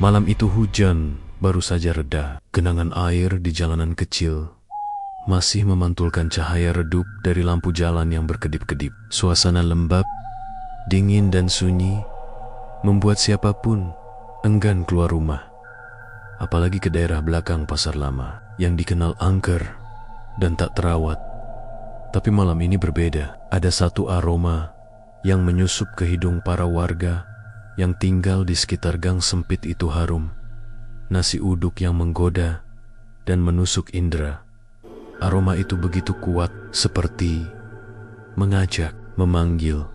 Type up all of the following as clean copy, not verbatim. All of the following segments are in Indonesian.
Malam itu hujan baru saja reda. Genangan air di jalanan kecil masih memantulkan cahaya redup dari lampu jalan yang berkedip-kedip. Suasana lembab, dingin dan sunyi membuat siapapun enggan keluar rumah. Apalagi ke daerah belakang pasar lama yang dikenal angker dan tak terawat. Tapi malam ini berbeda. Ada satu aroma yang menyusup ke hidung para warga yang tinggal di sekitar gang sempit itu harum. Nasi uduk yang menggoda dan menusuk indera. Aroma itu begitu kuat, seperti mengajak, memanggil,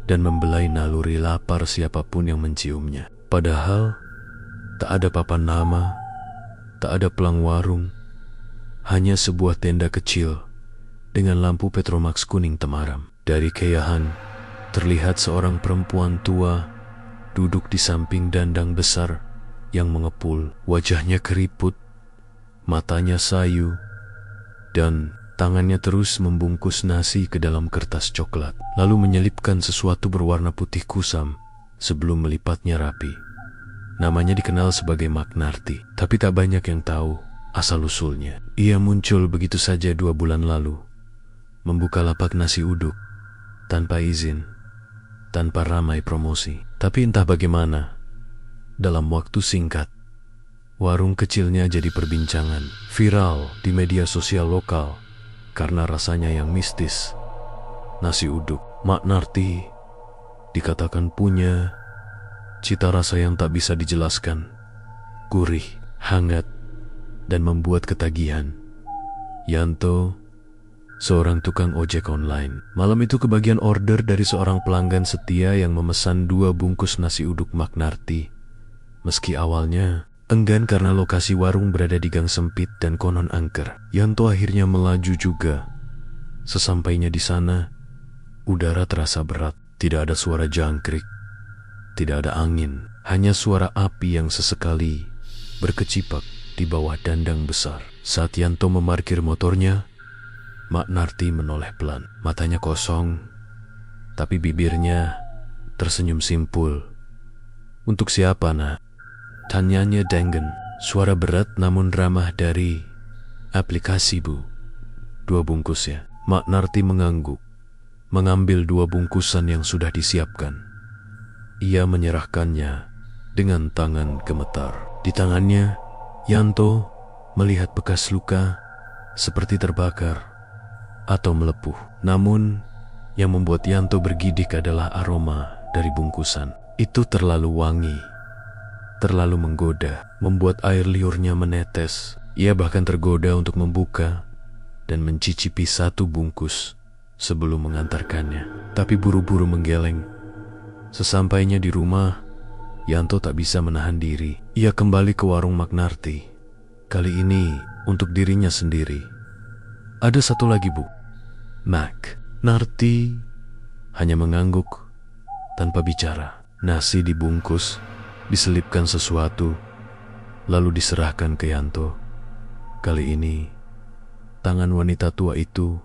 dan membelai naluri lapar siapapun yang menciumnya. Padahal tak ada papan nama, tak ada pelang warung, hanya sebuah tenda kecil dengan lampu Petromax kuning temaram. Dari keyahan, terlihat seorang perempuan tua duduk di samping dandang besar yang mengepul. Wajahnya keriput, matanya sayu, dan tangannya terus membungkus nasi ke dalam kertas coklat, lalu menyelipkan sesuatu berwarna putih kusam sebelum melipatnya rapi. Namanya dikenal sebagai Magnarti, tapi tak banyak yang tahu asal-usulnya. Ia muncul begitu saja 2 bulan lalu, membuka lapak nasi uduk, tanpa izin, tanpa ramai promosi. Tapi entah bagaimana, dalam waktu singkat, warung kecilnya jadi perbincangan, viral di media sosial lokal karena rasanya yang mistis. Nasi uduk Magnarti dikatakan punya cita rasa yang tak bisa dijelaskan, gurih, hangat, dan membuat ketagihan. Yanto, seorang tukang ojek online, malam itu kebagian order dari seorang pelanggan setia yang memesan 2 bungkus nasi uduk Magnarti. Meski awalnya enggan karena lokasi warung berada di gang sempit dan konon angker, Yanto akhirnya melaju juga. Sesampainya di sana, udara terasa berat. Tidak ada suara jangkrik, tidak ada angin, hanya suara api yang sesekali berkecipak di bawah dandang besar. Saat Yanto memarkir motornya, Magnarti menoleh pelan. Matanya kosong, tapi bibirnya tersenyum simpul. "Untuk siapa, nak?" tanyanya Dengen. Suara berat namun ramah dari aplikasi, "Bu. 2 bungkus ya." Magnarti mengangguk, mengambil 2 bungkusan yang sudah disiapkan. Ia menyerahkannya dengan tangan gemetar. Di tangannya, Yanto melihat bekas luka seperti terbakar atau melepuh. Namun, yang membuat Yanto bergidik adalah aroma dari bungkusan. Itu terlalu wangi, terlalu menggoda, membuat air liurnya menetes. Ia bahkan tergoda untuk membuka dan mencicipi 1 bungkus sebelum mengantarkannya, tapi buru-buru menggeleng. Sesampainya di rumah, Yanto tak bisa menahan diri. Ia kembali ke warung Magnarti, kali ini untuk dirinya sendiri. "Ada 1 lagi, Bu." Magnarti hanya mengangguk tanpa bicara. Nasi dibungkus, diselipkan sesuatu, lalu diserahkan ke Yanto. Kali ini, tangan wanita tua itu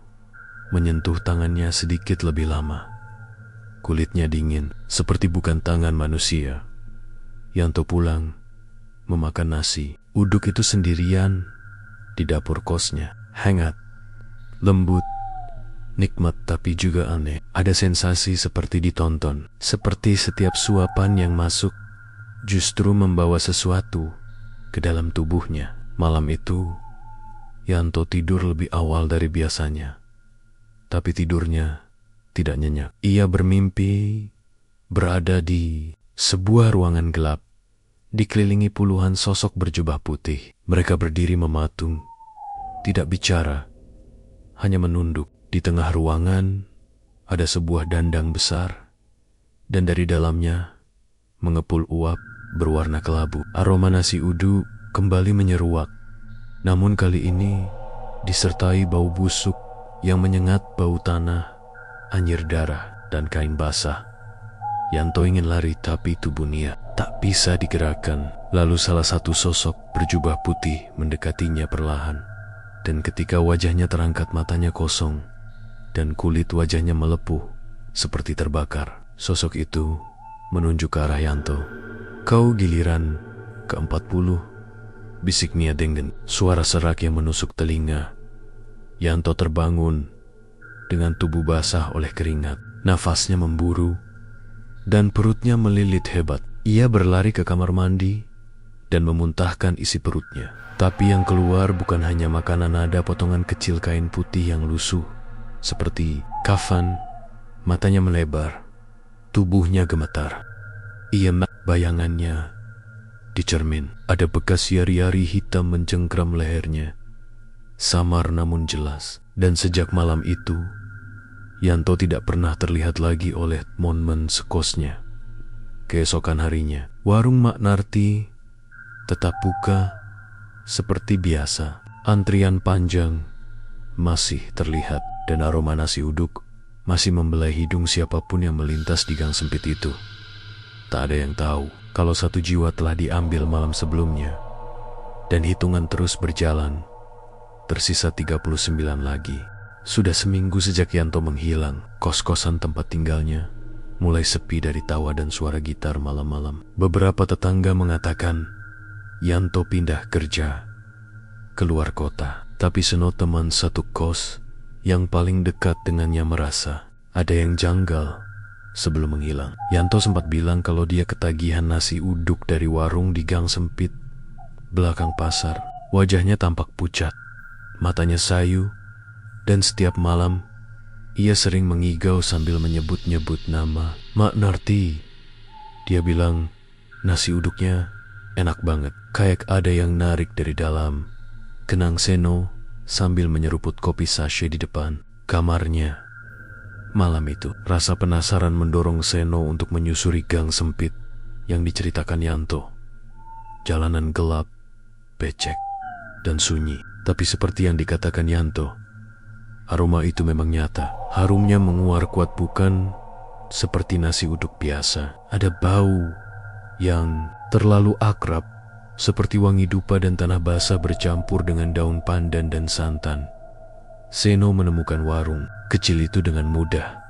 menyentuh tangannya sedikit lebih lama. Kulitnya dingin, seperti bukan tangan manusia. Yanto pulang, memakan nasi uduk itu sendirian di dapur kosnya. Hangat, lembut, nikmat tapi juga aneh. Ada sensasi seperti ditonton, seperti setiap suapan yang masuk justru membawa sesuatu ke dalam tubuhnya. Malam itu, Yanto tidur lebih awal dari biasanya, tapi tidurnya tidak nyenyak. Ia bermimpi berada di sebuah ruangan gelap, dikelilingi puluhan sosok berjubah putih. Mereka berdiri mematung, tidak bicara, hanya menunduk. Di tengah ruangan ada sebuah dandang besar, dan dari dalamnya mengepul uap berwarna kelabu. Aroma nasi uduk kembali menyeruak, namun kali ini disertai bau busuk yang menyengat bau tanah, anyir darah, dan kain basah. Yanto ingin lari tapi tubuhnya tak bisa digerakkan. Lalu salah satu sosok berjubah putih mendekatinya perlahan, dan ketika wajahnya terangkat, matanya kosong dan kulit wajahnya melepuh seperti terbakar. Sosok itu menunjuk ke arah Yanto. "Kau giliran ke-40, bisik Nia Denggen, suara serak yang menusuk telinga. Yanto terbangun dengan tubuh basah oleh keringat. Nafasnya memburu dan perutnya melilit hebat. Ia berlari ke kamar mandi dan memuntahkan isi perutnya. Tapi yang keluar bukan hanya makanan, ada potongan kecil kain putih yang lusuh seperti kafan. Matanya melebar, tubuhnya gemetar. Ia bayangannya di cermin. Ada bekas yari-yari hitam mencengkram lehernya, samar namun jelas. Dan sejak malam itu, Yanto tidak pernah terlihat lagi oleh Monmen sekosnya. Keesokan harinya, warung Mak Narti tetap buka seperti biasa. Antrian panjang masih terlihat dan aroma nasi uduk masih membelai hidung siapapun yang melintas di gang sempit itu. Tak ada yang tahu kalau satu jiwa telah diambil malam sebelumnya, dan hitungan terus berjalan. Tersisa 39 lagi. Sudah seminggu sejak Yanto menghilang. Kos-kosan tempat tinggalnya mulai sepi dari tawa dan suara gitar malam-malam. Beberapa tetangga mengatakan Yanto pindah kerja keluar kota. Tapi Seno, teman satu kos yang paling dekat dengannya, merasa ada yang janggal sebelum menghilang. Yanto sempat bilang kalau dia ketagihan nasi uduk dari warung di gang sempit belakang pasar. Wajahnya tampak pucat, matanya sayu, dan setiap malam ia sering mengigau sambil menyebut-nyebut nama Mak Narti. Dia bilang nasi uduknya enak banget, kayak ada yang narik dari dalam. Kenang Seno sambil menyeruput kopi sachet di depan kamarnya. Malam itu, rasa penasaran mendorong Seno untuk menyusuri gang sempit yang diceritakan Yanto. Jalanan gelap, becek, dan sunyi. Tapi seperti yang dikatakan Yanto, aroma itu memang nyata. Harumnya menguar kuat, bukan seperti nasi uduk biasa. Ada bau yang terlalu akrab, seperti wangi dupa dan tanah basah bercampur dengan daun pandan dan santan. Seno menemukan warung kecil itu dengan mudah.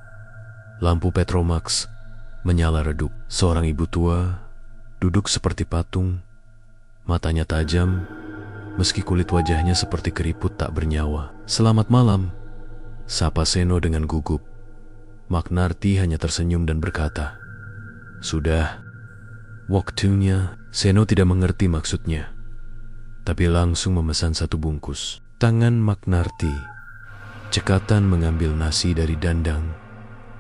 Lampu Petromax menyala redup. Seorang ibu tua duduk seperti patung, matanya tajam, meski kulit wajahnya seperti keriput tak bernyawa. "Selamat malam," sapa Seno dengan gugup. Mak Narti hanya tersenyum dan berkata, "Sudah waktunya." Seno tidak mengerti maksudnya, tapi langsung memesan satu bungkus. Tangan Mak Narti cekatan mengambil nasi dari dandang,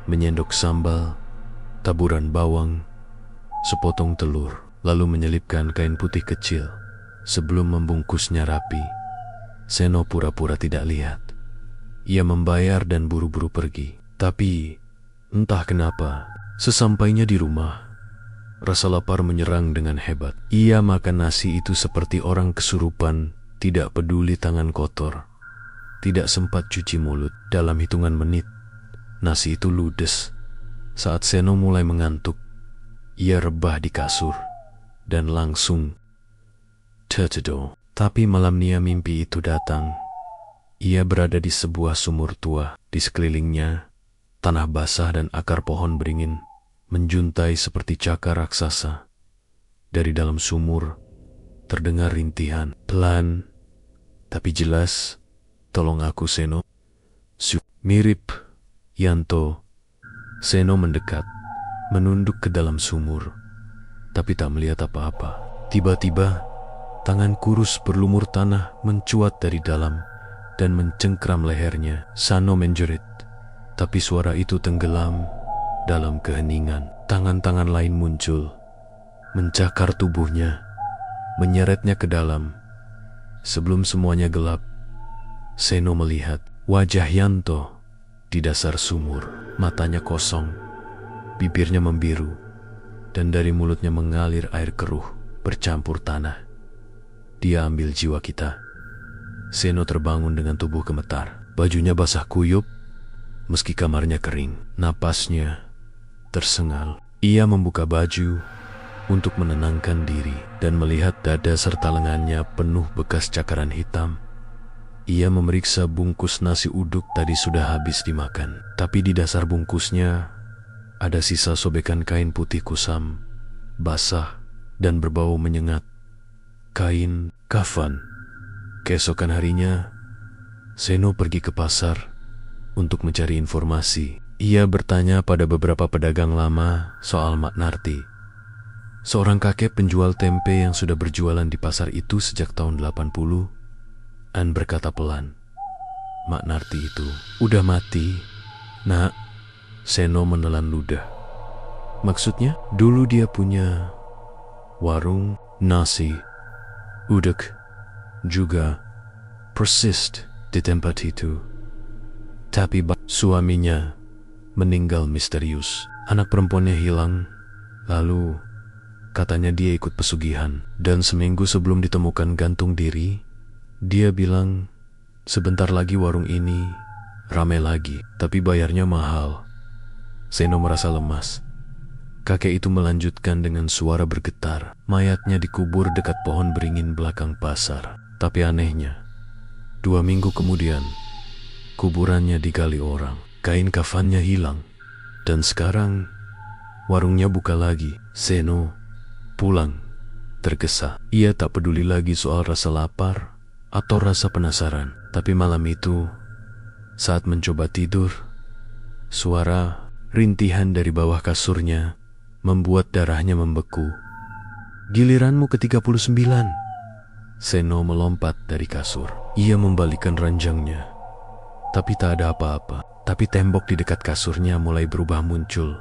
menyendok sambal, taburan bawang, sepotong telur, lalu menyelipkan kain putih kecil. Sebelum membungkusnya rapi, Seno pura-pura tidak lihat. Ia membayar dan buru-buru pergi. Tapi entah kenapa, sesampainya di rumah, rasa lapar menyerang dengan hebat. Ia makan nasi itu seperti orang kesurupan, tidak peduli tangan kotor, tidak sempat cuci mulut. Dalam hitungan menit, nasi itu ludes. Saat Seno mulai mengantuk, ia rebah di kasur dan langsung tertidur. Tapi malamnya mimpi itu datang. Ia berada di sebuah sumur tua. Di sekelilingnya, tanah basah dan akar pohon beringin menjuntai seperti cakar raksasa. Dari dalam sumur terdengar rintihan, pelan tapi jelas, "Tolong aku, Seno." Mirip Yanto, Seno mendekat, menunduk ke dalam sumur, tapi tak melihat apa-apa. Tiba-tiba, tangan kurus berlumur tanah mencuat dari dalam dan mencengkram lehernya. Seno menjerit, tapi suara itu tenggelam dalam keheningan. Tangan-tangan lain muncul, mencakar tubuhnya, menyeretnya ke dalam. Sebelum semuanya gelap, Seno melihat wajah Yanto di dasar sumur. Matanya kosong, bibirnya membiru, dan dari mulutnya mengalir air keruh bercampur tanah. "Dia ambil jiwa kita." Seno terbangun dengan tubuh gemetar. Bajunya basah kuyup, meski kamarnya kering. Napasnya tersengal. Ia membuka baju untuk menenangkan diri dan melihat dada serta lengannya penuh bekas cakaran hitam. Ia memeriksa bungkus nasi uduk tadi sudah habis dimakan, tapi di dasar bungkusnya ada sisa sobekan kain putih kusam, basah dan berbau menyengat. kain, kafan. Keesokan harinya, Seno pergi ke pasar untuk mencari informasi. Ia bertanya pada beberapa pedagang lama soal Mak Narti, seorang kakek penjual tempe yang sudah berjualan di pasar itu sejak tahun 80. An berkata pelan, "Mak Narti itu udah mati, Nak." Seno menelan ludah. Maksudnya, dulu dia punya warung nasi uduk juga persist di tempat itu. Tapi suaminya meninggal misterius. Anak perempuannya hilang, lalu katanya dia ikut pesugihan. Dan seminggu sebelum ditemukan gantung diri, dia bilang sebentar lagi warung ini ramai lagi, tapi bayarnya mahal. Seno merasa lemas. Kakek itu melanjutkan dengan suara bergetar. Mayatnya dikubur dekat pohon beringin belakang pasar. Tapi anehnya, 2 minggu kemudian, kuburannya digali orang. Kain kafannya hilang. Dan sekarang, warungnya buka lagi. Seno pulang, tergesa. Ia tak peduli lagi soal rasa lapar atau rasa penasaran. Tapi malam itu, saat mencoba tidur, suara rintihan dari bawah kasurnya membuat darahnya membeku. "Giliranmu ke-39. Seno melompat dari kasur. Ia membalikkan ranjangnya. Tapi tak ada apa-apa. Tapi tembok di dekat kasurnya mulai berubah muncul.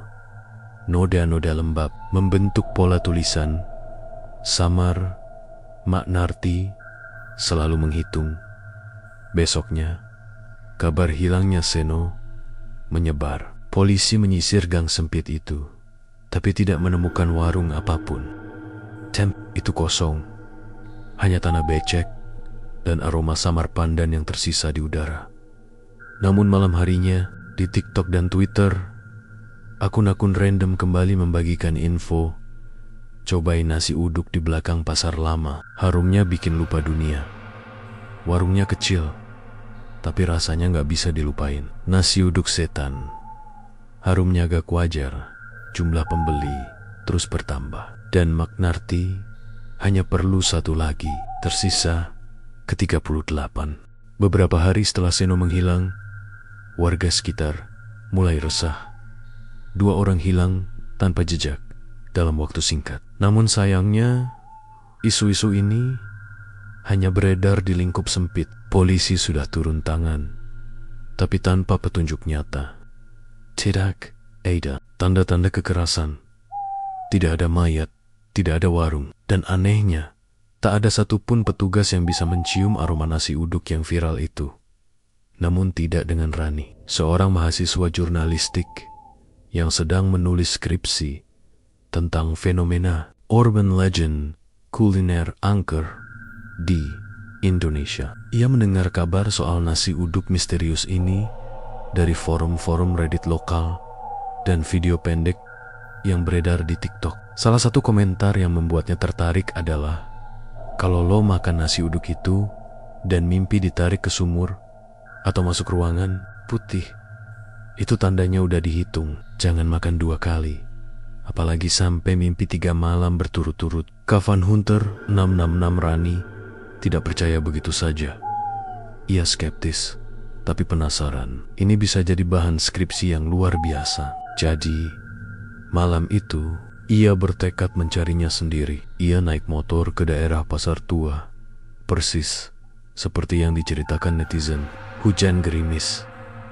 Noda-noda lembab membentuk pola tulisan. Samar, Mak Narti selalu menghitung. Besoknya, kabar hilangnya Seno menyebar. Polisi menyisir gang sempit itu, tapi tidak menemukan warung apapun. Temp itu kosong, hanya tanah becek dan aroma samar pandan yang tersisa di udara. Namun malam harinya, di TikTok dan Twitter, akun-akun random kembali membagikan info. Cobain nasi uduk di belakang pasar lama, harumnya bikin lupa dunia. Warungnya kecil, tapi rasanya gak bisa dilupain. Nasi uduk setan. Harumnya agak wajar, jumlah pembeli terus bertambah. Dan Mak Narti hanya perlu satu lagi, tersisa ke-38. Beberapa hari setelah Seno menghilang, warga sekitar mulai resah. 2 orang hilang tanpa jejak dalam waktu singkat. Namun sayangnya, isu-isu ini hanya beredar di lingkup sempit. Polisi sudah turun tangan, tapi tanpa petunjuk nyata. Tidak ada tanda-tanda kekerasan, tidak ada mayat, tidak ada warung, dan anehnya, tak ada satupun petugas yang bisa mencium aroma nasi uduk yang viral itu. Namun tidak dengan Rani, seorang mahasiswa jurnalistik yang sedang menulis skripsi tentang fenomena urban legend kuliner angker di Indonesia. Ia mendengar kabar soal nasi uduk misterius ini dari forum-forum Reddit lokal dan video pendek yang beredar di TikTok. Salah satu komentar yang membuatnya tertarik adalah, kalau lo makan nasi uduk itu dan mimpi ditarik ke sumur atau masuk ruangan putih, itu tandanya udah dihitung. Jangan makan 2 kali, apalagi sampai mimpi 3 malam berturut-turut. Kafan Hunter 666 Rani tidak percaya begitu saja. Ia skeptis, tapi penasaran. Ini bisa jadi bahan skripsi yang luar biasa. Jadi, malam itu, ia bertekad mencarinya sendiri. Ia naik motor ke daerah Pasar Tua, persis seperti yang diceritakan netizen. Hujan gerimis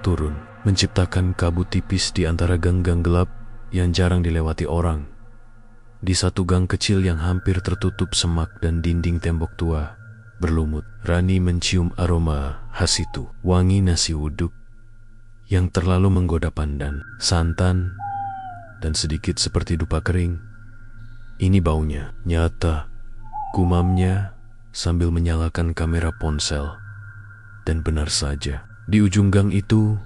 turun, menciptakan kabut tipis di antara gang-gang gelap yang jarang dilewati orang. Di satu gang kecil yang hampir tertutup semak dan dinding tembok tua berlumut, Rani mencium aroma khas itu. Wangi nasi uduk yang terlalu menggoda pandan, santan, dan sedikit seperti dupa kering. Ini baunya, nyata, gumamnya sambil menyalakan kamera ponsel. Dan benar saja, di ujung gang itu,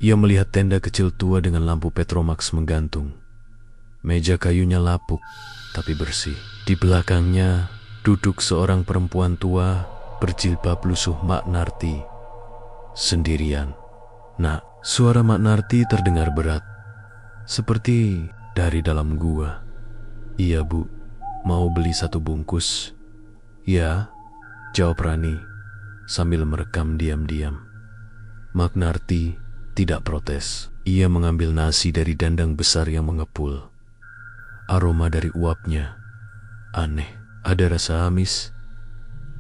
ia melihat tenda kecil tua dengan lampu Petromax menggantung. Meja kayunya lapuk, tapi bersih. Di belakangnya, duduk seorang perempuan tua berjilbab lusuh Mak Narti. Sendirian. Nak, suara Mak Narti terdengar berat, seperti dari dalam gua. Iya Bu, mau beli 1 bungkus. Ya, jawab Rani sambil merekam diam-diam. Magnarti tidak protes. Ia mengambil nasi dari dandang besar yang mengepul. Aroma dari uapnya aneh. Ada rasa amis,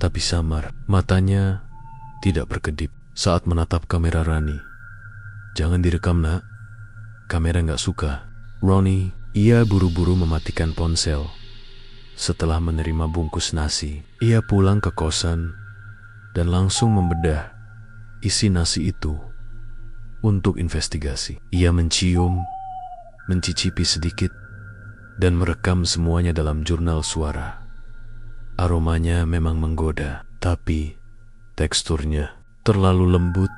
tapi samar. Matanya tidak berkedip saat menatap kamera Rani. Jangan direkam, nak. Kamera nggak suka. Ronnie, ia buru-buru mematikan ponsel. Setelah menerima bungkus nasi, ia pulang ke kosan dan langsung membedah isi nasi itu untuk investigasi. Ia mencium, mencicipi sedikit, dan merekam semuanya dalam jurnal suara. Aromanya memang menggoda, tapi teksturnya terlalu lembut,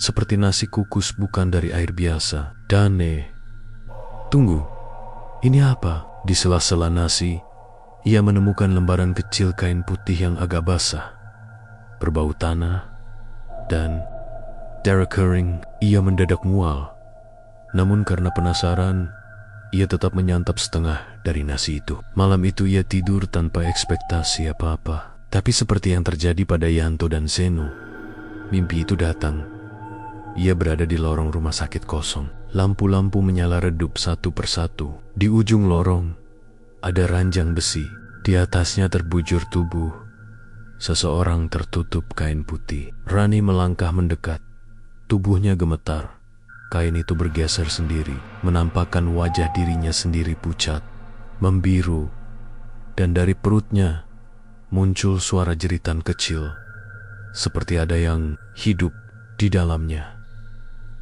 seperti nasi kukus bukan dari air biasa. Dane, tunggu, ini apa? Di sela-sela nasi, ia menemukan lembaran kecil kain putih yang agak basah, berbau tanah, dan darah kering. Ia mendadak mual. Namun karena penasaran, ia tetap menyantap setengah dari nasi itu. Malam itu ia tidur tanpa ekspektasi apa-apa. Tapi seperti yang terjadi pada Yanto dan Senu, mimpi itu datang. Ia berada di lorong rumah sakit kosong. Lampu-lampu menyala redup satu persatu. Di ujung lorong ada ranjang besi. Di atasnya terbujur tubuh seseorang tertutup kain putih. Rani melangkah mendekat. Tubuhnya gemetar. Kain itu bergeser sendiri, menampakkan wajah dirinya sendiri pucat, membiru, dan dari perutnya muncul suara jeritan kecil, seperti ada yang hidup di dalamnya.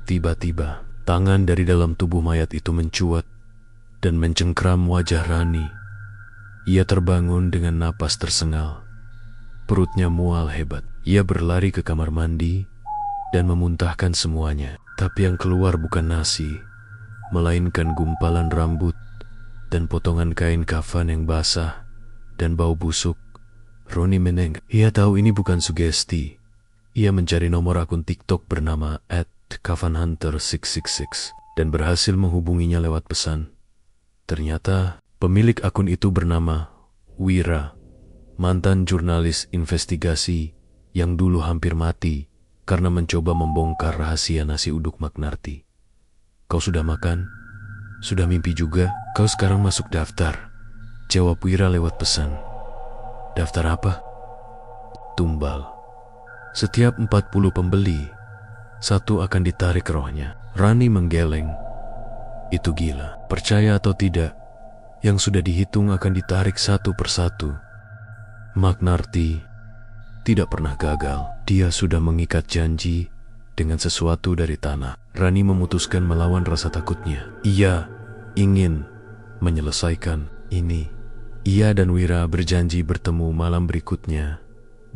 Tiba-tiba, tangan dari dalam tubuh mayat itu mencuat dan mencengkram wajah Rani. Ia terbangun dengan napas tersengal. Perutnya mual hebat. Ia berlari ke kamar mandi dan memuntahkan semuanya. Tapi yang keluar bukan nasi, melainkan gumpalan rambut dan potongan kain kafan yang basah dan bau busuk. Roni menengok. Ia tahu ini bukan sugesti. Ia mencari nomor akun TikTok bernama @kafanhunter666 dan berhasil menghubunginya lewat pesan. Ternyata pemilik akun itu bernama Wira, mantan jurnalis investigasi yang dulu hampir mati karena mencoba membongkar rahasia nasi uduk Magnarti. Kau sudah makan? Sudah mimpi juga? Kau sekarang masuk daftar, jawab Wira lewat pesan. Daftar apa? Tumbal. Setiap 40 pembeli, satu akan ditarik rohnya. Rani menggeleng. Itu gila. Percaya atau tidak, yang sudah dihitung akan ditarik satu persatu. Magnarti tidak pernah gagal. Dia sudah mengikat janji dengan sesuatu dari tanah. Rani memutuskan melawan rasa takutnya. Ia ingin menyelesaikan ini. Ia dan Wira berjanji bertemu malam berikutnya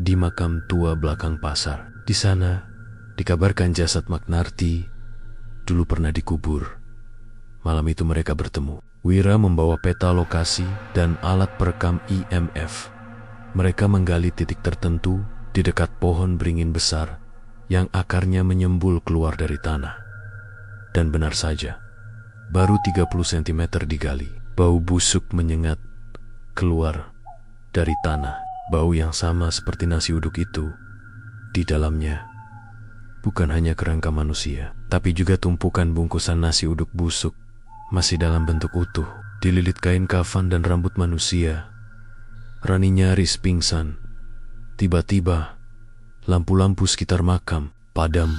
di makam tua belakang pasar. Di sana dikabarkan jasad Magnarti dulu pernah dikubur. Malam itu mereka bertemu. Wira membawa peta lokasi dan alat perekam IMF. Mereka menggali titik tertentu di dekat pohon beringin besar yang akarnya menyembul keluar dari tanah. Dan benar saja, baru 30 cm digali. Bau busuk menyengat keluar dari tanah. Bau yang sama seperti nasi uduk itu. Di dalamnya bukan hanya kerangka manusia, tapi juga tumpukan bungkusan nasi uduk busuk masih dalam bentuk utuh, dililit kain kafan dan rambut manusia. Rani nyaris pingsan. Tiba-tiba, lampu-lampu sekitar makam padam.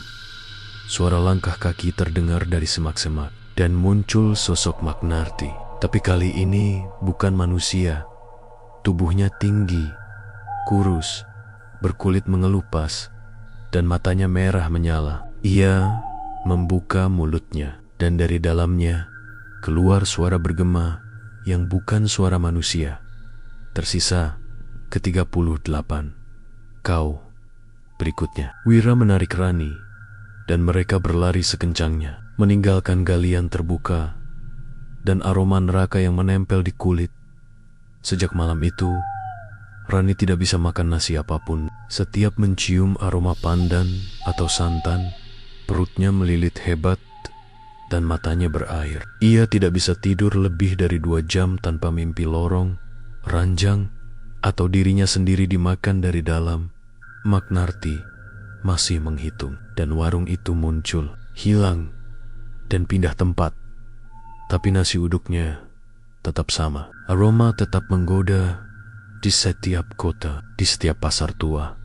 Suara langkah kaki terdengar dari semak-semak dan muncul sosok Magnarti. Tapi kali ini bukan manusia. Tubuhnya tinggi, kurus, berkulit mengelupas, dan matanya merah menyala. Ia membuka mulutnya, dan dari dalamnya keluar suara bergema yang bukan suara manusia. Tersisa ke-38. Kau berikutnya. Wira menarik Rani, dan mereka berlari sekencangnya, meninggalkan galian terbuka dan aroma neraka yang menempel di kulit. Sejak malam itu, Rani tidak bisa makan nasi apapun. Setiap mencium aroma pandan atau santan, perutnya melilit hebat dan matanya berair. Ia tidak bisa tidur lebih dari 2 jam tanpa mimpi lorong, ranjang, atau dirinya sendiri dimakan dari dalam, Magnarti masih menghitung. Dan warung itu muncul, hilang, dan pindah tempat. Tapi nasi uduknya tetap sama. Aroma tetap menggoda di setiap kota, di setiap pasar tua.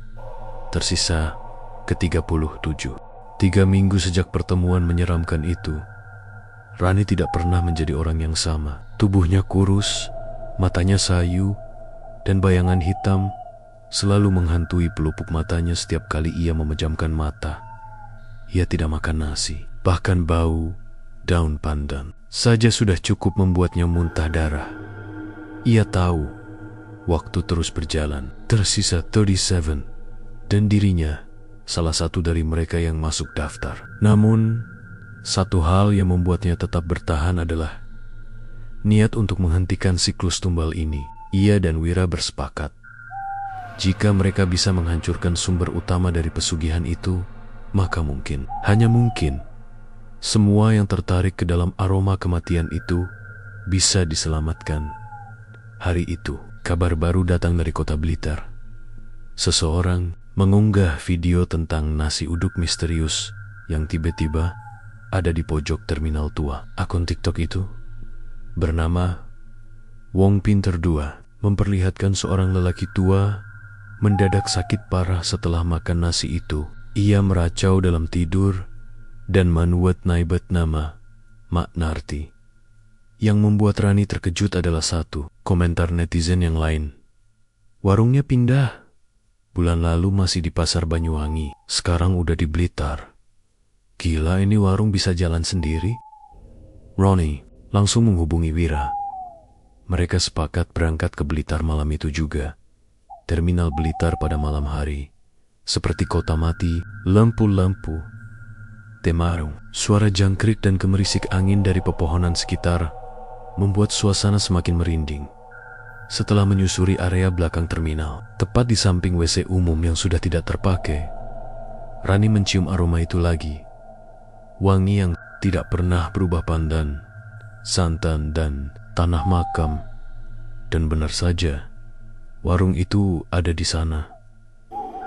Tersisa ke-37. 3 minggu sejak pertemuan menyeramkan itu, Rani tidak pernah menjadi orang yang sama. Tubuhnya kurus, matanya sayu, dan bayangan hitam selalu menghantui pelupuk matanya setiap kali ia memejamkan mata. Ia tidak makan nasi, bahkan bau daun pandan saja sudah cukup membuatnya muntah darah. Ia tahu waktu terus berjalan, tersisa 37, dan dirinya salah satu dari mereka yang masuk daftar. Namun, satu hal yang membuatnya tetap bertahan adalah niat untuk menghentikan siklus tumbal ini. Ia dan Wira bersepakat, jika mereka bisa menghancurkan sumber utama dari pesugihan itu, maka mungkin, hanya mungkin, semua yang tertarik ke dalam aroma kematian itu bisa diselamatkan. Hari itu, kabar baru datang dari kota Blitar. Seseorang mengunggah video tentang nasi uduk misterius yang tiba-tiba ada di pojok terminal tua. Akun TikTok itu bernama Wong Pinter 2 memperlihatkan seorang lelaki tua mendadak sakit parah setelah makan nasi itu. Ia meracau dalam tidur dan menuet naibet nama Magnarti. Yang membuat Rani terkejut adalah satu komentar netizen yang lain. Warungnya pindah. Bulan lalu masih di Pasar Banyuwangi, sekarang udah di Blitar. Gila, ini warung bisa jalan sendiri. Ronnie langsung menghubungi Wira. Mereka sepakat berangkat ke Blitar malam itu juga. Terminal Blitar pada malam hari, seperti kota mati, lampu-lampu, temarung, suara jangkrik dan gemerisik angin dari pepohonan sekitar membuat suasana semakin merinding. Setelah menyusuri area belakang terminal, tepat di samping WC umum yang sudah tidak terpakai, Rani mencium aroma itu lagi. Wangi yang tidak pernah berubah, pandan, santan, dan tanah makam. Dan benar saja, warung itu ada di sana.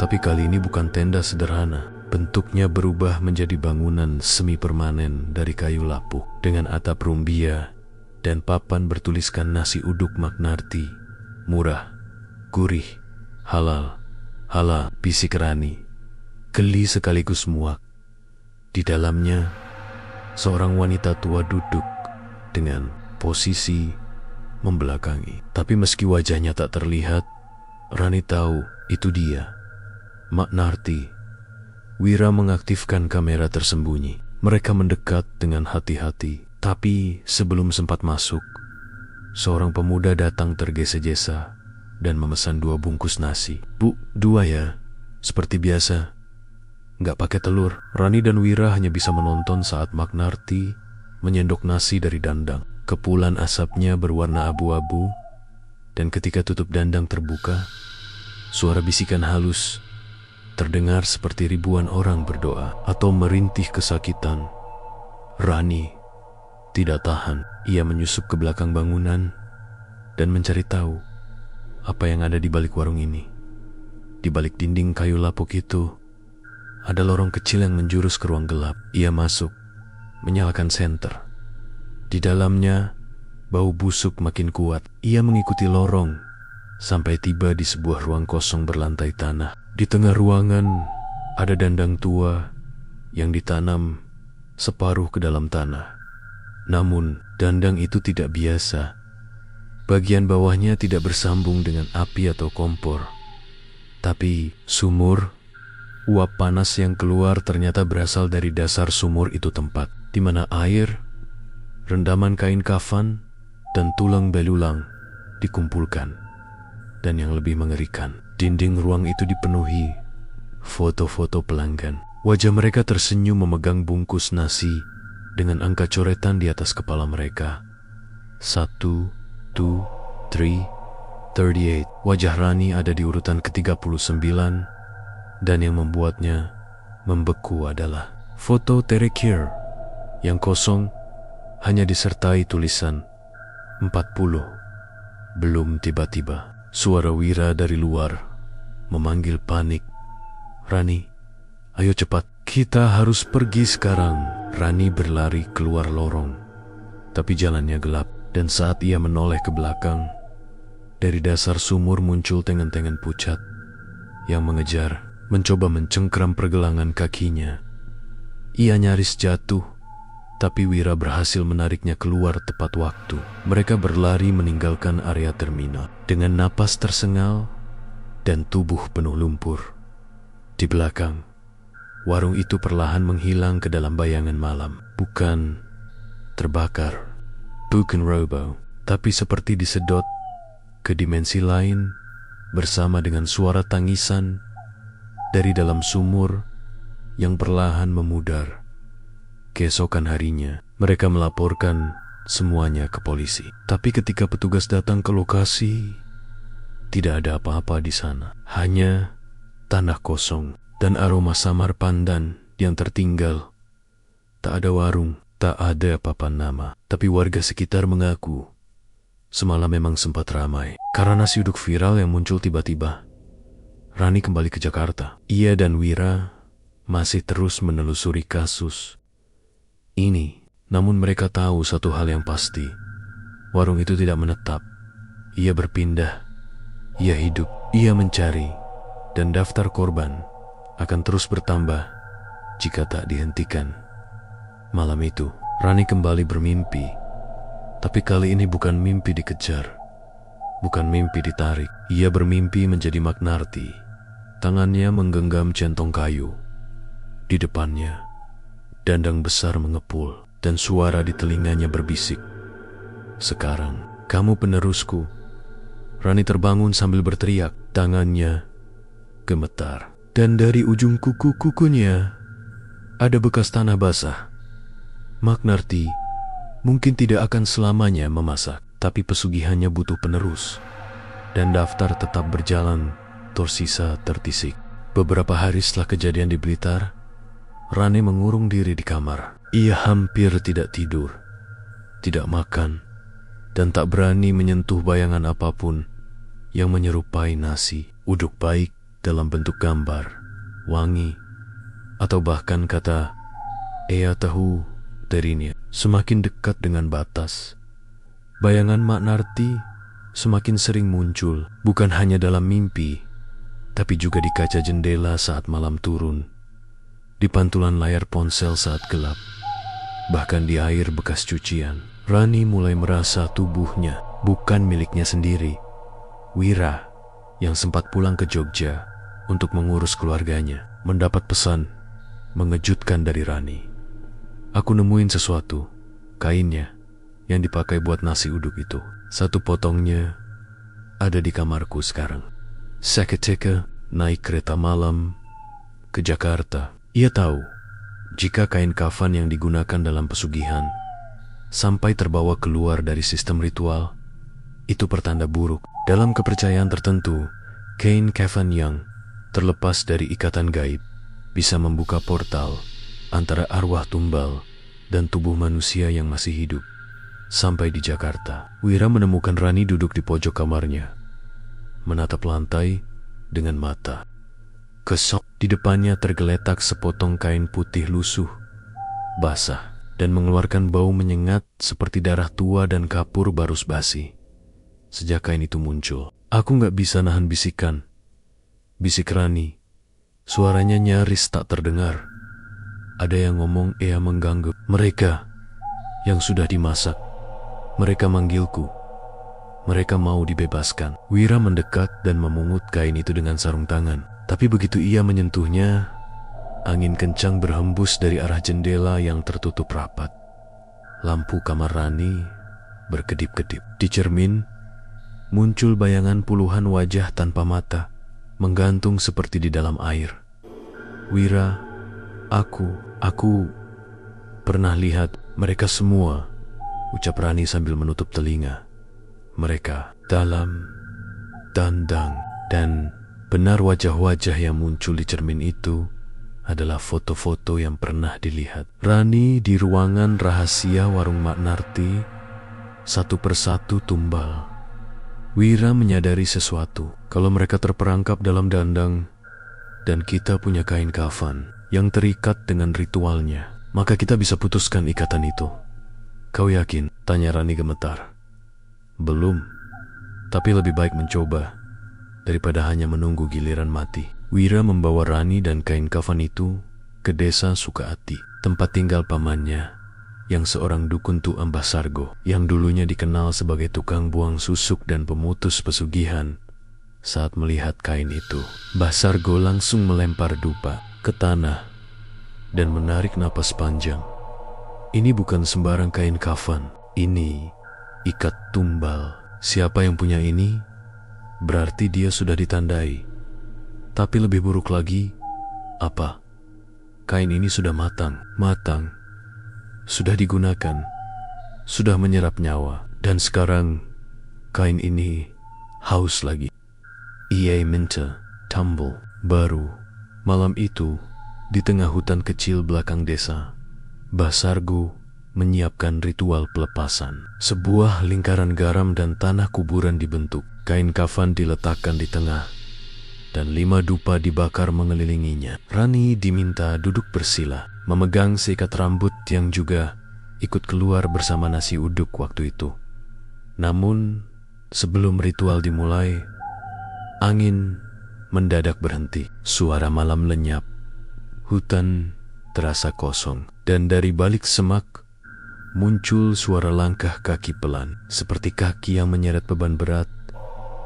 Tapi kali ini bukan tenda sederhana. Bentuknya berubah menjadi bangunan semi permanen dari kayu lapuk dengan atap rumbia dan papan bertuliskan nasi uduk Magnarti. Murah, gurih, halal, halal, bisik Rani. Geli sekaligus muak. Di dalamnya, seorang wanita tua duduk dengan posisi membelakangi. Tapi meski wajahnya tak terlihat, Rani tahu itu dia, Magnarti. Wira mengaktifkan kamera tersembunyi. Mereka mendekat dengan hati-hati. Tapi sebelum sempat masuk, seorang pemuda datang tergesa-gesa dan memesan 2 bungkus nasi. Bu, 2 ya, seperti biasa. Nggak pakai telur. Rani dan Wira hanya bisa menonton saat Magnarti menyendok nasi dari dandang. Kepulan asapnya berwarna abu-abu, dan ketika tutup dandang terbuka, suara bisikan halus terdengar seperti ribuan orang berdoa atau merintih kesakitan. Rani tidak tahan. Ia menyusup ke belakang bangunan dan mencari tahu apa yang ada di balik warung ini. Di balik dinding kayu lapuk itu, ada lorong kecil yang menjurus ke ruang gelap. Ia masuk, menyalakan senter. Di dalamnya, bau busuk makin kuat. Ia mengikuti lorong sampai tiba di sebuah ruang kosong berlantai tanah. Di tengah ruangan ada dandang tua yang ditanam separuh ke dalam tanah. Namun, dandang itu tidak biasa. Bagian bawahnya tidak bersambung dengan api atau kompor. Tapi sumur, uap panas yang keluar ternyata berasal dari dasar sumur itu, tempat di mana air, rendaman kain kafan, dan tulang belulang dikumpulkan. Dan yang lebih mengerikan, dinding ruang itu dipenuhi foto-foto pelanggan. Wajah mereka tersenyum memegang bungkus nasi dengan angka coretan di atas kepala mereka. 1, 2, 3, 38. Wajah Rani ada di urutan ke-39, dan yang membuatnya membeku adalah foto Terekir yang kosong hanya disertai tulisan 40. Belum tiba-tiba. Suara Wira dari luar memanggil panik. "Rani, ayo cepat, kita harus pergi sekarang." Rani berlari keluar lorong, tapi jalannya gelap, dan saat ia menoleh ke belakang, dari dasar sumur muncul tengen-tengen pucat yang mengejar, mencoba mencengkram pergelangan kakinya. Ia nyaris jatuh, tapi Wira berhasil menariknya keluar tepat waktu. Mereka berlari meninggalkan area terminal dengan napas tersengal dan tubuh penuh lumpur. Di belakang, warung itu perlahan menghilang ke dalam bayangan malam. Bukan terbakar, bukan roboh, tapi seperti disedot ke dimensi lain bersama dengan suara tangisan dari dalam sumur yang perlahan memudar. Keesokan harinya, mereka melaporkan semuanya ke polisi. Tapi ketika petugas datang ke lokasi, tidak ada apa-apa di sana. Hanya tanah kosong dan aroma samar pandan yang tertinggal. Tak ada warung, tak ada papan nama. Tapi warga sekitar mengaku semalam memang sempat ramai. Karena nasi uduk viral yang muncul tiba-tiba, Rani kembali ke Jakarta. Ia dan Wira masih terus menelusuri kasus ini. Namun mereka tahu satu hal yang pasti. Warung itu tidak menetap. Ia berpindah. Ia hidup. Ia mencari. Dan daftar korban akan terus bertambah jika tak dihentikan. Malam itu, Rani kembali bermimpi. Tapi kali ini bukan mimpi dikejar. Bukan mimpi ditarik. Ia bermimpi menjadi Magnarti. Tangannya menggenggam centong kayu. Di depannya, dandang besar mengepul dan suara di telinganya berbisik. "Sekarang, kamu penerusku." Rani terbangun sambil berteriak. Tangannya gemetar. Dan dari ujung kuku-kukunya ada bekas tanah basah. Magnarti mungkin tidak akan selamanya memasak, tapi pesugihannya butuh penerus. Dan daftar tetap berjalan, tersisa tertisik. Beberapa hari setelah kejadian di Blitar, Rani mengurung diri di kamar. Ia hampir tidak tidur, tidak makan, dan tak berani menyentuh bayangan apapun yang menyerupai nasi uduk baik dalam bentuk gambar, wangi, atau bahkan kata "Ea tahu terinya." Semakin dekat dengan batas, bayangan Magnarti semakin sering muncul, bukan hanya dalam mimpi, tapi juga di kaca jendela saat malam turun, di pantulan layar ponsel saat gelap, bahkan di air bekas cucian. Rani mulai merasa tubuhnya bukan miliknya sendiri. Wira, yang sempat pulang ke Jogja untuk mengurus keluarganya, mendapat pesan mengejutkan dari Rani. "Aku nemuin sesuatu, kainnya yang dipakai buat nasi uduk itu. Satu potongnya ada di kamarku sekarang." Seketika naik kereta malam ke Jakarta. Ia tahu jika kain kafan yang digunakan dalam pesugihan sampai terbawa keluar dari sistem ritual, itu pertanda buruk. Dalam kepercayaan tertentu, kain kafan yang terlepas dari ikatan gaib bisa membuka portal antara arwah tumbal dan tubuh manusia yang masih hidup. Sampai di Jakarta, Wira menemukan Rani duduk di pojok kamarnya, menatap lantai dengan mata kesok. Di depannya tergeletak sepotong kain putih lusuh, basah, dan mengeluarkan bau menyengat seperti darah tua dan kapur barus basi. Sejak kain itu muncul, aku gak bisa nahan bisikan. Bisik Rani. Suaranya nyaris tak terdengar. Ada yang ngomong ia mengganggu. Mereka yang sudah dimasak. Mereka manggilku. Mereka mau dibebaskan. Wira mendekat dan memungut kain itu dengan sarung tangan. Tapi begitu ia menyentuhnya, angin kencang berhembus dari arah jendela yang tertutup rapat. Lampu kamar Rani berkedip-kedip. Di cermin, muncul bayangan puluhan wajah tanpa mata, menggantung seperti di dalam air. "Wira, aku pernah lihat mereka semua," ucap Rani sambil menutup telinga. "Mereka dalam dandang." Dan benar, wajah-wajah yang muncul di cermin itu adalah foto-foto yang pernah dilihat Rani di ruangan rahasia warung Magnarti. Satu persatu tumbal Wira menyadari sesuatu. Kalau mereka terperangkap dalam dandang dan kita punya kain kafan yang terikat dengan ritualnya, maka kita bisa putuskan ikatan itu. Kau yakin? Tanya Rani gemetar. Belum, tapi lebih baik mencoba daripada hanya menunggu giliran mati. Wira membawa Rani dan kain kafan itu ke desa Sukaati, tempat tinggal pamannya yang seorang dukun tua Mbah Sargo, yang dulunya dikenal sebagai tukang buang susuk dan pemutus pesugihan. Saat melihat kain itu, Mbah Sargo langsung melempar dupa ke tanah dan menarik napas panjang. Ini bukan sembarang kain kafan, ini ikat tumbal. Siapa yang punya ini, berarti dia sudah ditandai. Tapi lebih buruk lagi, apa? Kain ini sudah matang, sudah digunakan, sudah menyerap nyawa, dan sekarang kain ini haus lagi. Ia minta tumble baru. Malam itu, di tengah hutan kecil belakang desa, Mbah Sargo menyiapkan ritual pelepasan. Sebuah lingkaran garam dan tanah kuburan dibentuk. Kain kafan diletakkan di tengah dan 5 dupa dibakar mengelilinginya. Rani diminta duduk bersila, memegang seikat rambut yang juga ikut keluar bersama nasi uduk waktu itu. Namun, sebelum ritual dimulai, angin mendadak berhenti. Suara malam lenyap. Hutan terasa kosong, dan dari balik semak muncul suara langkah kaki pelan, seperti kaki yang menyeret beban berat.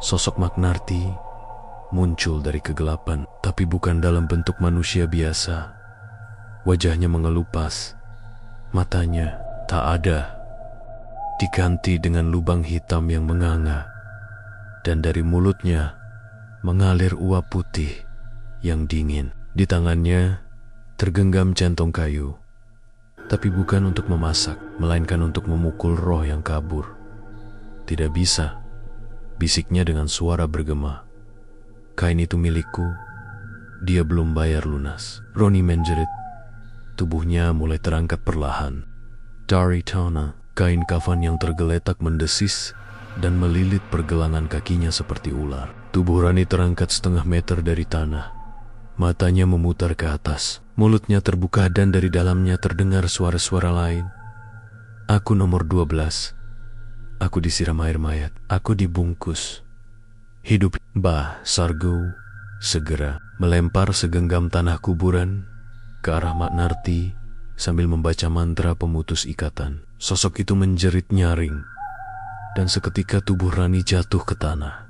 Sosok Magnarti muncul dari kegelapan, tapi bukan dalam bentuk manusia biasa. Wajahnya mengelupas, matanya tak ada, diganti dengan lubang hitam yang menganga, dan dari mulutnya mengalir uap putih yang dingin. Di tangannya tergenggam centong kayu, tapi bukan untuk memasak, melainkan untuk memukul roh yang kabur. Tidak bisa, bisiknya dengan suara bergema. Kain itu milikku, dia belum bayar lunas. Roni menjerit, tubuhnya mulai terangkat perlahan. Dari tanah, kain kafan yang tergeletak mendesis dan melilit pergelangan kakinya seperti ular. Tubuh Rani terangkat 1/2 meter dari tanah. Matanya memutar ke atas, mulutnya terbuka dan dari dalamnya terdengar suara-suara lain. Aku nomor 12. Aku disiram air mayat. Aku dibungkus. Hidup. Mbah Sargo segera melempar segenggam tanah kuburan ke arah Magnarti sambil membaca mantra pemutus ikatan. Sosok itu menjerit nyaring, dan seketika tubuh Rani jatuh ke tanah.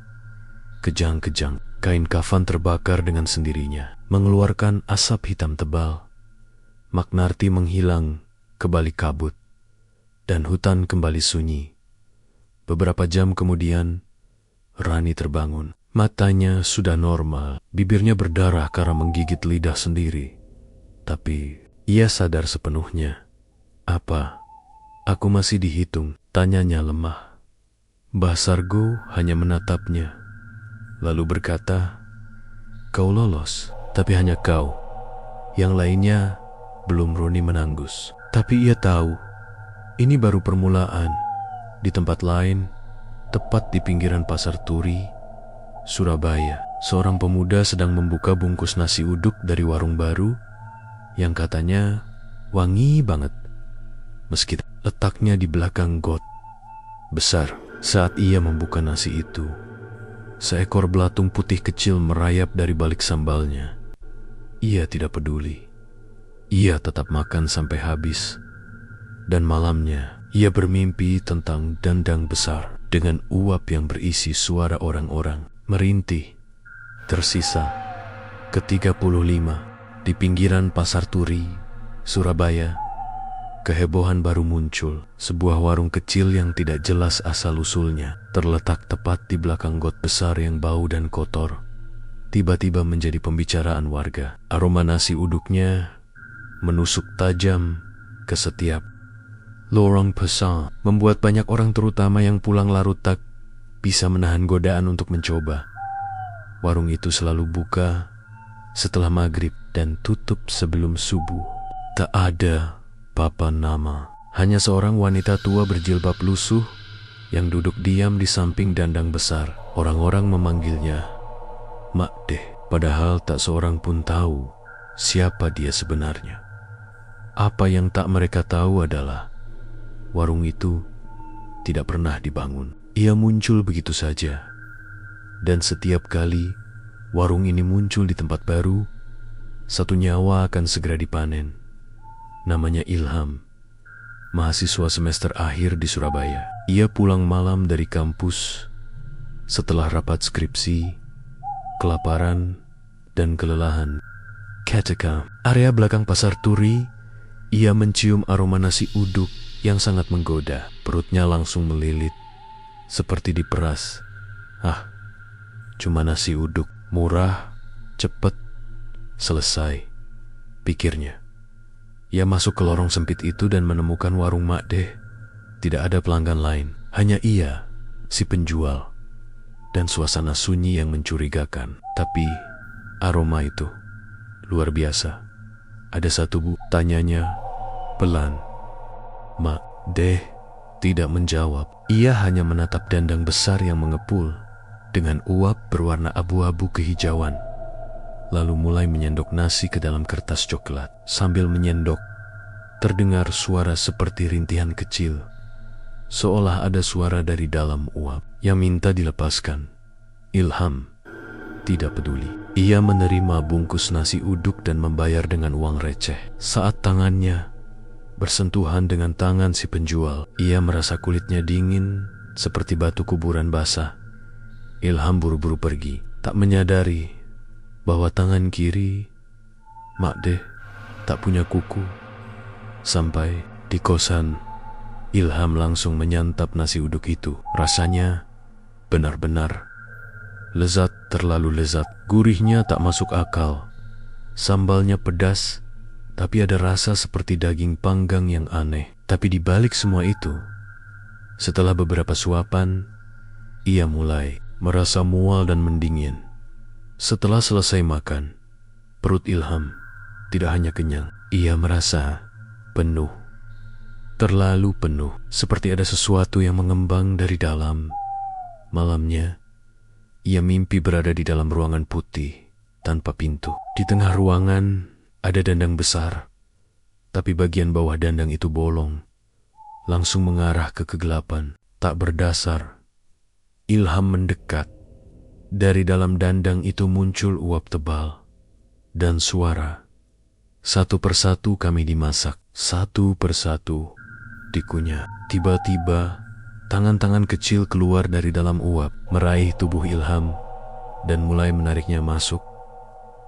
Kejang-kejang, kain kafan terbakar dengan sendirinya, mengeluarkan asap hitam tebal. Magnarti menghilang ke balik kabut, dan hutan kembali sunyi. Beberapa jam kemudian, Rani terbangun. Matanya sudah normal, bibirnya berdarah karena menggigit lidah sendiri. Tapi ia sadar sepenuhnya. Apa? Aku masih dihitung? Tanyanya lemah. Mbah Sargo hanya menatapnya, lalu berkata, kau lolos, tapi hanya kau. Yang lainnya belum Roni menanggus. Tapi ia tahu, ini baru permulaan. Di tempat lain, tepat di pinggiran Pasar Turi, Surabaya, seorang pemuda sedang membuka bungkus nasi uduk dari warung baru yang katanya wangi banget, meski letaknya di belakang got besar. Saat ia membuka nasi itu, seekor belatung putih kecil merayap dari balik sambalnya. Ia tidak peduli. Ia tetap makan sampai habis. Dan malamnya, ia bermimpi tentang dandang besar dengan uap yang berisi suara orang-orang merintih. Tersisa ke-35 di pinggiran Pasar Turi, Surabaya. Kehebohan baru muncul. Sebuah warung kecil yang tidak jelas asal-usulnya terletak tepat di belakang got besar yang bau dan kotor. Tiba-tiba menjadi pembicaraan warga. Aroma nasi uduknya menusuk tajam ke setiap lorong pasar, membuat banyak orang terutama yang pulang larut tak bisa menahan godaan untuk mencoba. Warung itu selalu buka setelah maghrib dan tutup sebelum subuh. Tak ada papan nama, hanya seorang wanita tua berjilbab lusuh yang duduk diam di samping dandang besar. Orang-orang memanggilnya Mak Deh, padahal tak seorang pun tahu siapa dia sebenarnya. Apa yang tak mereka tahu adalah warung itu tidak pernah dibangun. Ia muncul begitu saja. Dan setiap kali warung ini muncul di tempat baru, satu nyawa akan segera dipanen. Namanya Ilham, mahasiswa semester akhir di Surabaya. Ia pulang malam dari kampus setelah rapat skripsi, kelaparan, dan kelelahan. Ketika area belakang pasar Turi, ia mencium aroma nasi uduk yang sangat menggoda. Perutnya langsung melilit, seperti diperas. Cuma nasi uduk, murah, cepet, selesai, pikirnya. Ia masuk ke lorong sempit itu dan menemukan warung Mak Deh. Tidak ada pelanggan lain, hanya ia, si penjual, dan suasana sunyi yang mencurigakan. Tapi aroma itu luar biasa. Ada satu bu, tanyanya pelan. Mak Deh tidak menjawab. Ia hanya menatap dandang besar yang mengepul dengan uap berwarna abu-abu kehijauan. Lalu mulai menyendok nasi ke dalam kertas coklat. Sambil menyendok, terdengar suara seperti rintihan kecil, seolah ada suara dari dalam uap yang minta dilepaskan. Ilham tidak peduli. Ia menerima bungkus nasi uduk dan membayar dengan uang receh. Saat tangannya bersentuhan dengan tangan si penjual, ia merasa kulitnya dingin seperti batu kuburan basah. Ilham buru-buru pergi, tak menyadari bahwa tangan kiri Mak Deh tak punya kuku. Sampai di kosan, Ilham langsung menyantap nasi uduk itu. Rasanya benar-benar lezat, terlalu lezat. Gurihnya tak masuk akal. Sambalnya pedas, tapi ada rasa seperti daging panggang yang aneh. Tapi di balik semua itu, setelah beberapa suapan, ia mulai merasa mual dan mendingin. Setelah selesai makan, perut Ilham tidak hanya kenyang, ia merasa penuh. Terlalu penuh, seperti ada sesuatu yang mengembang dari dalam. Malamnya, ia mimpi berada di dalam ruangan putih tanpa pintu. Di tengah ruangan ada dandang besar, tapi bagian bawah dandang itu bolong, langsung mengarah ke kegelapan. Tak berdasar, Ilham mendekat. Dari dalam dandang itu muncul uap tebal dan suara. Satu persatu kami dimasak, satu persatu dikunyah. Tiba-tiba tangan-tangan kecil keluar dari dalam uap, meraih tubuh Ilham dan mulai menariknya masuk.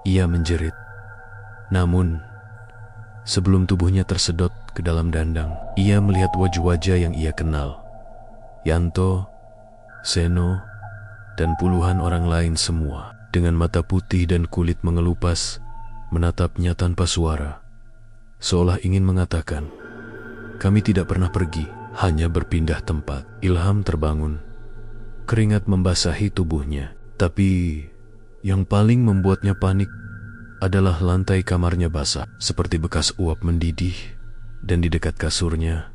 Ia menjerit. Namun, sebelum tubuhnya tersedot ke dalam dandang, ia melihat wajah-wajah yang ia kenal. Yanto, Seno, dan puluhan orang lain semua dengan mata putih dan kulit mengelupas menatapnya tanpa suara, seolah ingin mengatakan, kami tidak pernah pergi, hanya berpindah tempat. Ilham terbangun, keringat membasahi tubuhnya. Tapi yang paling membuatnya panik adalah lantai kamarnya basah, seperti bekas uap mendidih, dan di dekat kasurnya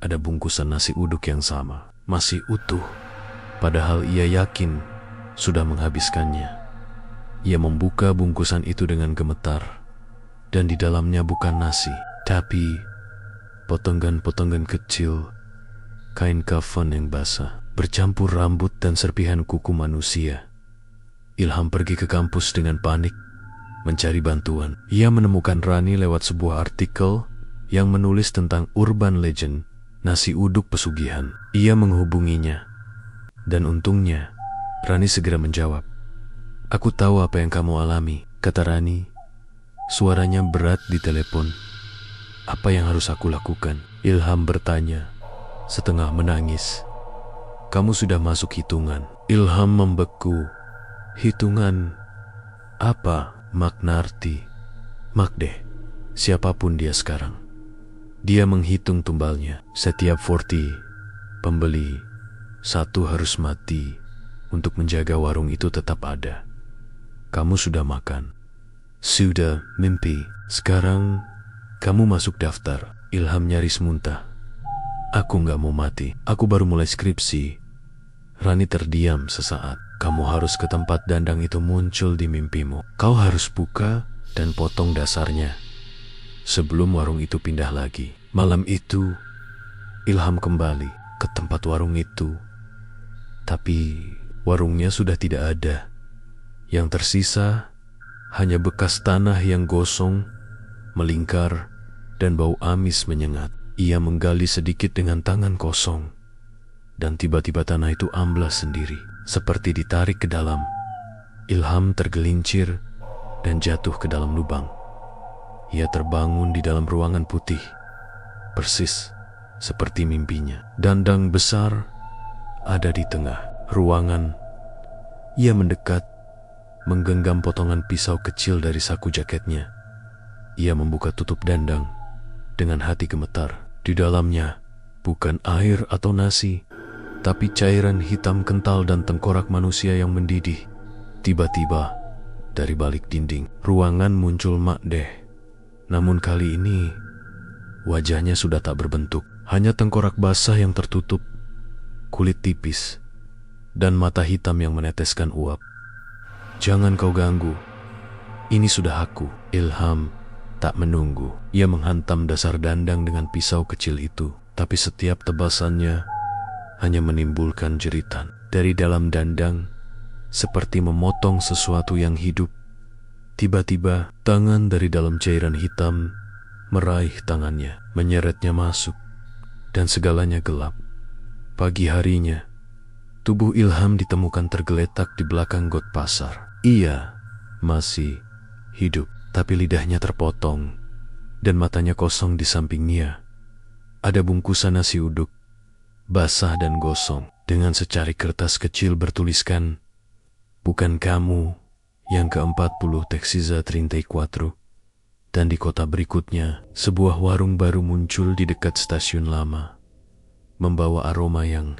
ada bungkusan nasi uduk yang sama, masih utuh. Padahal ia yakin sudah menghabiskannya. Ia membuka bungkusan itu dengan gemetar, dan di dalamnya bukan nasi, tapi potongan-potongan kecil kain kafan yang basah, bercampur rambut dan serpihan kuku manusia. Ilham pergi ke kampus dengan panik, mencari bantuan. Ia menemukan Rani lewat sebuah artikel yang menulis tentang urban legend nasi uduk pesugihan. Ia menghubunginya. Dan untungnya, Rani segera menjawab. Aku tahu apa yang kamu alami, kata Rani. Suaranya berat di telepon. Apa yang harus aku lakukan? Ilham bertanya, setengah menangis. Kamu sudah masuk hitungan. Ilham membeku. Hitungan apa? Magnarti. Mak Deh, siapapun dia sekarang. Dia menghitung tumbalnya. Setiap 40 pembeli, satu harus mati untuk menjaga warung itu tetap ada. Kamu sudah makan, sudah mimpi. Sekarang kamu masuk daftar. Ilham nyaris muntah. Aku gak mau mati. Aku baru mulai skripsi. Rani terdiam sesaat. Kamu harus ke tempat Dandang itu muncul di mimpimu. Kau harus buka dan potong dasarnya sebelum warung itu pindah lagi. Malam itu, Ilham kembali ke tempat warung itu. Tapi warungnya sudah tidak ada. Yang tersisa hanya bekas tanah yang gosong, melingkar, dan bau amis menyengat. Ia menggali sedikit dengan tangan kosong. Dan tiba-tiba tanah itu amblas sendiri, seperti ditarik ke dalam. Ilham tergelincir dan jatuh ke dalam lubang. Ia terbangun di dalam ruangan putih, persis seperti mimpinya. Dandang besar ada di tengah ruangan. Ia mendekat, menggenggam potongan pisau kecil dari saku jaketnya. Ia membuka tutup dandang dengan hati gemetar. Di dalamnya bukan air atau nasi, tapi cairan hitam kental dan tengkorak manusia yang mendidih. Tiba-tiba, dari balik dinding ruangan muncul Mak Deh. Namun kali ini, wajahnya sudah tak berbentuk. Hanya tengkorak basah yang tertutup, kulit tipis, dan mata hitam yang meneteskan uap. Jangan kau ganggu, ini sudah aku. Ilham tak menunggu. Ia menghantam dasar dandang dengan pisau kecil itu. Tapi setiap tebasannya hanya menimbulkan jeritan. Dari dalam dandang, seperti memotong sesuatu yang hidup. Tiba-tiba, tangan dari dalam cairan hitam meraih tangannya, menyeretnya masuk, dan segalanya gelap. Pagi harinya, tubuh Ilham ditemukan tergeletak di belakang got pasar. Ia masih hidup, tapi lidahnya terpotong, dan matanya kosong di sampingnya. Ada bungkusan nasi uduk, basah dan gosong, dengan secari kertas kecil bertuliskan, "Bukan kamu yang ke-40 Texiza 34. Dan di kota berikutnya, sebuah warung baru muncul di dekat stasiun lama, membawa aroma yang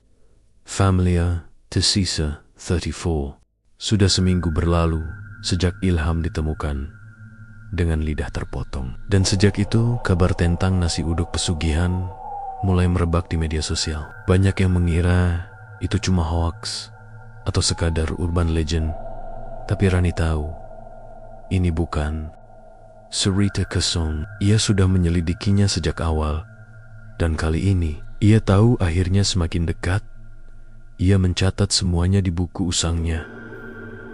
familiar. Texiza 34. Sudah seminggu berlalu sejak Ilham ditemukan dengan lidah terpotong. Dan sejak itu, kabar tentang nasi uduk pesugihan mulai merebak di media sosial. Banyak yang mengira itu cuma hoaks atau sekadar urban legend. Tapi Rani tahu, ini bukan cerita kosong. Ia sudah menyelidikinya sejak awal. Dan kali ini, ia tahu akhirnya semakin dekat. Ia mencatat semuanya di buku usangnya.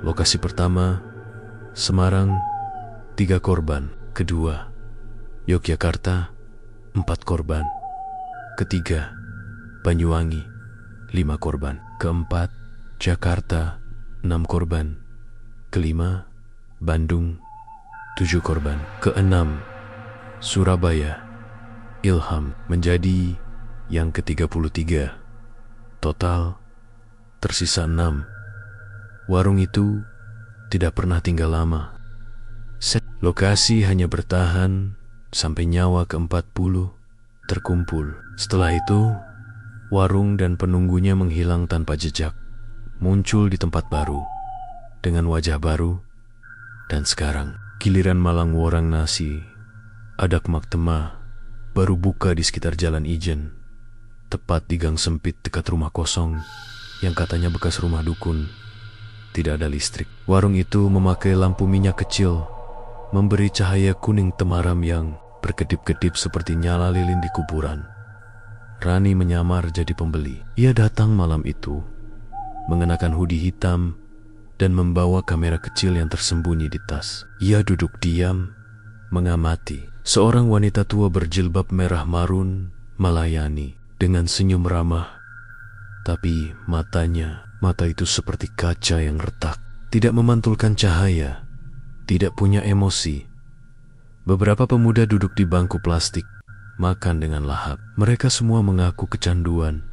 Lokasi pertama, Semarang, 3 korban. Kedua, Yogyakarta, 4 korban. Ketiga, Banyuwangi, 5 korban. Keempat, Jakarta, 6 korban. Kelima, Bandung, 7 korban. Keenam, Surabaya. Ilham menjadi yang ke-33. Total, tersisa 6. Warung itu tidak pernah tinggal lama. Lokasi hanya bertahan sampai nyawa ke-40 terkumpul. Setelah itu, warung dan penunggunya menghilang tanpa jejak, muncul di tempat baru, dengan wajah baru. Dan sekarang, giliran Malang Worang Nasi, Adak Maktema, baru buka di sekitar Jalan Ijen, tepat di gang sempit dekat rumah kosong, yang katanya bekas rumah dukun. Tidak ada listrik. Warung itu memakai lampu minyak kecil, memberi cahaya kuning temaram yang berkedip-kedip seperti nyala lilin di kuburan. Rani menyamar jadi pembeli. Ia datang malam itu, mengenakan hoodie hitam, dan membawa kamera kecil yang tersembunyi di tas. Ia duduk diam, mengamati. Seorang wanita tua berjilbab merah marun melayani dengan senyum ramah. Tapi mata itu seperti kaca yang retak, tidak memantulkan cahaya, tidak punya emosi. Beberapa pemuda duduk di bangku plastik, makan dengan lahap. Mereka semua mengaku kecanduan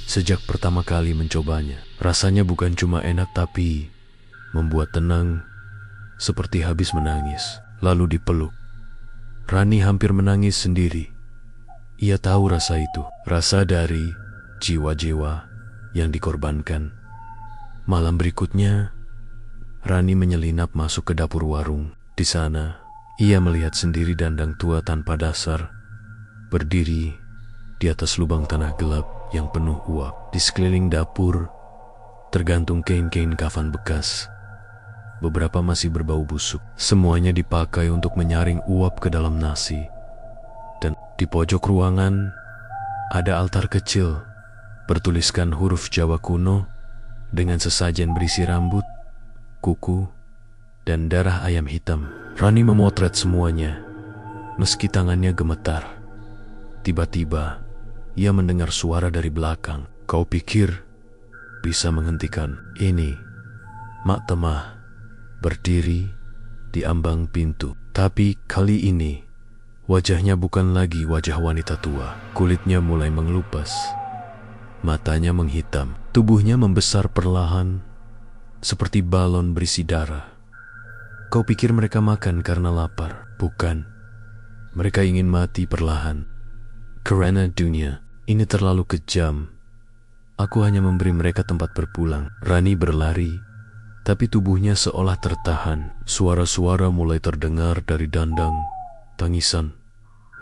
sejak pertama kali mencobanya. Rasanya bukan cuma enak, tapi membuat tenang, seperti habis menangis, lalu dipeluk. Rani hampir menangis sendiri. Ia tahu rasa itu, rasa dari jiwa-jiwa yang dikorbankan. Malam berikutnya, Rani menyelinap masuk ke dapur warung. Di sana, ia melihat sendiri Dandang tua tanpa dasar, berdiri di atas lubang tanah gelap yang penuh uap. Di sekeliling dapur, tergantung kain-kain kafan bekas. Beberapa masih berbau busuk. Semuanya dipakai untuk menyaring uap ke dalam nasi. Dan di pojok ruangan ada altar kecil bertuliskan huruf Jawa kuno dengan sesajen berisi rambut, kuku, dan darah ayam hitam. Rani memotret semuanya, meski tangannya gemetar. Tiba-tiba, ia mendengar suara dari belakang. Kau pikir bisa menghentikan ini? Mak Temah berdiri di ambang pintu. Tapi kali ini, wajahnya bukan lagi wajah wanita tua. Kulitnya mulai mengelupas. Matanya menghitam. Tubuhnya membesar perlahan, seperti balon berisi darah. Kau pikir mereka makan karena lapar? Bukan. Mereka ingin mati perlahan. Karena dunia ini terlalu kejam. Aku hanya memberi mereka tempat berpulang. Rani berlari, tapi tubuhnya seolah tertahan. Suara-suara mulai terdengar dari dandang, tangisan,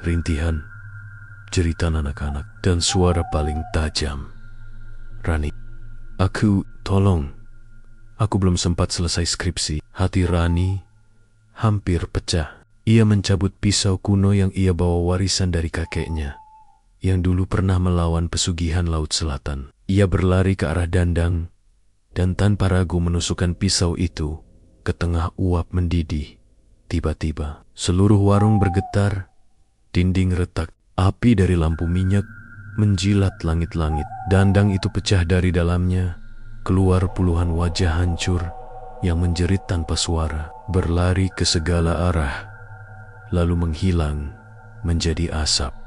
rintihan, jeritan anak-anak, dan suara paling tajam. Rani, tolong. Aku belum sempat selesai skripsi. Hati Rani hampir pecah. Ia mencabut pisau kuno yang ia bawa warisan dari kakeknya, yang dulu pernah melawan pesugihan Laut Selatan. Ia berlari ke arah dandang, dan tanpa ragu menusukkan pisau itu ke tengah uap mendidih. Tiba-tiba, seluruh warung bergetar, dinding retak, api dari lampu minyak menjilat langit-langit. Dandang itu pecah dari dalamnya, keluar puluhan wajah hancur yang menjerit tanpa suara, berlari ke segala arah, lalu menghilang menjadi asap.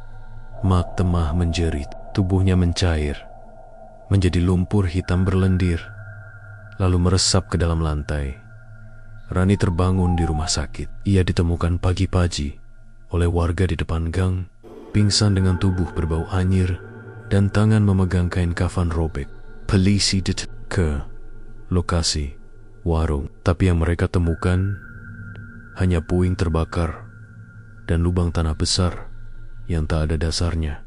Mak Temah menjerit, tubuhnya mencair, menjadi lumpur hitam berlendir, lalu meresap ke dalam lantai. Rani terbangun di rumah sakit. Ia ditemukan pagi-pagi oleh warga di depan gang, pingsan dengan tubuh berbau anyir dan tangan memegang kain kafan robek. Polisi ke lokasi warung, tapi yang mereka temukan hanya puing terbakar dan lubang tanah besar yang tak ada dasarnya.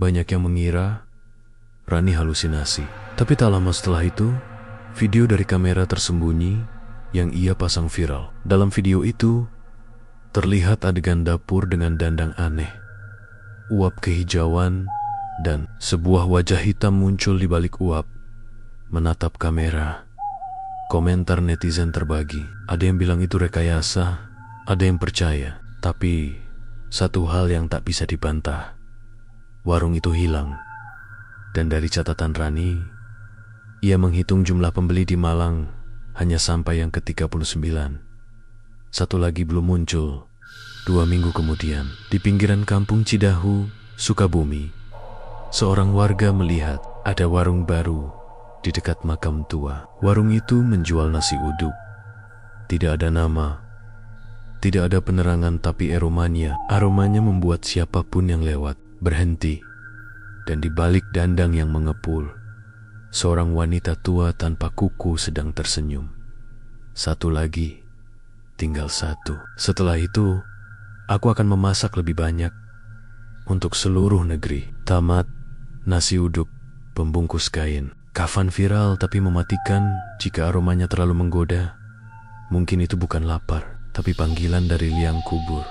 Banyak yang mengira Rani halusinasi. Tapi tak lama setelah itu, video dari kamera tersembunyi yang ia pasang viral. Dalam video itu, terlihat adegan dapur dengan dandang aneh, uap kehijauan, dan sebuah wajah hitam muncul di balik uap, menatap kamera. Komentar netizen terbagi. Ada yang bilang itu rekayasa, ada yang percaya. Tapi satu hal yang tak bisa dibantah, warung itu hilang. Dan dari catatan Rani, ia menghitung jumlah pembeli di Malang hanya sampai yang ke-39. Satu lagi belum muncul. 2 minggu kemudian, di pinggiran kampung Cidahu, Sukabumi, seorang warga melihat ada warung baru di dekat makam tua. Warung itu menjual nasi uduk. Tidak ada nama, tidak ada penerangan, tapi aromanya membuat siapapun yang lewat berhenti. Dan di balik dandang yang mengepul, seorang wanita tua tanpa kuku sedang tersenyum. Satu lagi, tinggal satu. Setelah itu, aku akan memasak lebih banyak untuk seluruh negeri. Tamat. Nasi uduk, pembungkus kain, kafan viral tapi mematikan jika aromanya terlalu menggoda. Mungkin itu bukan lapar, tapi panggilan dari liang kubur.